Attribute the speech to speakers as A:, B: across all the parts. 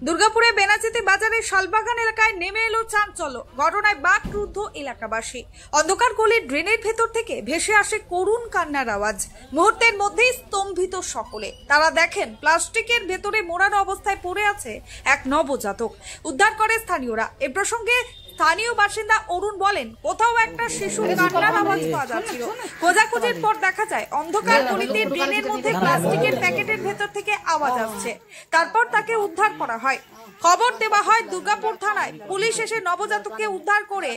A: দুর্গাপুরে বেনাচিতি বাজারে শালবাগান এলাকায় নেমে এলো চাঞ্চল্য। ঘটনায় বাকরুদ্ধ এলাকাবাসী। অন্ধকার গলির ড্রেনের ভেতর থেকে ভেসে আসে করুণ কান্নার আওয়াজ। মুহূর্তের মধ্যেই স্তম্ভিত সকলে। তারা দেখেন প্লাস্টিকের ভেতরে মোড়ানো অবস্থায় পড়ে আছে এক নবজাতক। উদ্ধার করে স্থানীয়রা। এ প্রসঙ্গে স্থানীয় বাসিন্দা অরুণ বলেন, কোথাও একটা শিশুর কান্নার আওয়াজ পাওয়া যাচ্ছিল। খোঁজাখুঁজির পর দেখা যায় অন্ধকার গলিতে ড্রেনের মধ্যে প্লাস্টিকের প্যাকেটের ভেতর থেকে আওয়াজ আসছে। তারপর তাকে উদ্ধার করা হয়। খবর দেওয়া হয় দুর্গাপুর থানায়। পুলিশ এসে নবজাতককে উদ্ধার করে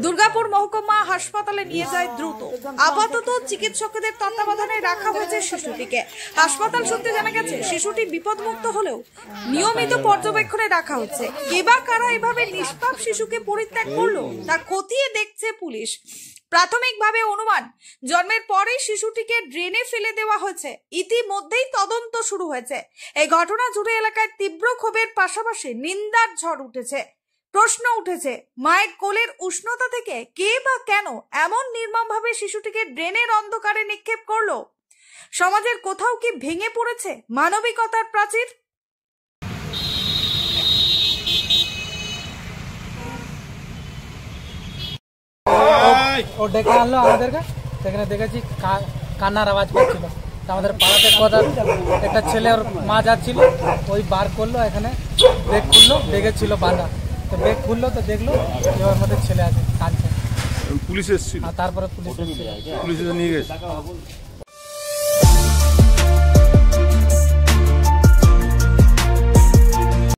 A: দুর্গাপুর মহকুমা হাসপাতালে নিয়ে যায় দ্রুত। আপাতত চিকিৎসকদের তত্ত্বাবধানে রাখা হয়েছে শিশুটিকে। হাসপাতাল সূত্রে জানা গেছে, শিশুটি বিপদমুক্ত হলেও নিয়মিত পর্যবেক্ষণে রাখা হচ্ছে। কে বা কারা এভাবে নিষ্পাপ শিশুকে পরিত্যাগ করলো তা খতিয়ে দেখছে পুলিশ। প্রাথমিকভাবে অনুমান, জন্মের পরেই শিশুটিকে ড্রেনে ফেলে দেওয়া হয়েছে। ইতিমধ্যেই তদন্ত শুরু হয়েছে। এই ঘটনা জুড়ে এলাকায় তীব্র ক্ষোভের পাশাপাশি নিন্দার ঝড় উঠেছে। প্রশ্ন উঠেছে, মায়ের কোলের উষ্ণতা থেকে কে বা কেন এমন নির্মমভাবে শিশুটিকে ড্রেনের অন্ধকারে নিক্ষেপ করলো? সমাজের কোথাও কি ভেঙে পড়েছে মানবিকতার প্রাচীর?
B: ও ডেকে আনলো আমাদেরকে, সেখানে দেখেছি কান্নার আওয়াজ পাচ্ছিল। আমাদের পাড়াতে কথা একটা ছেলে ওর মা যাচ্ছিল, ওই বার করলো, এখানে ব্রেক খুললো, ব্রেকে ছিল বাঁধা, তো ব্রেক খুললো তো দেখলো ওর মধ্যে ছেলে আছে কাঁদছে।
C: পুলিশ এসেছিল,
B: তারপরে পুলিশ
C: নিয়ে গেছে।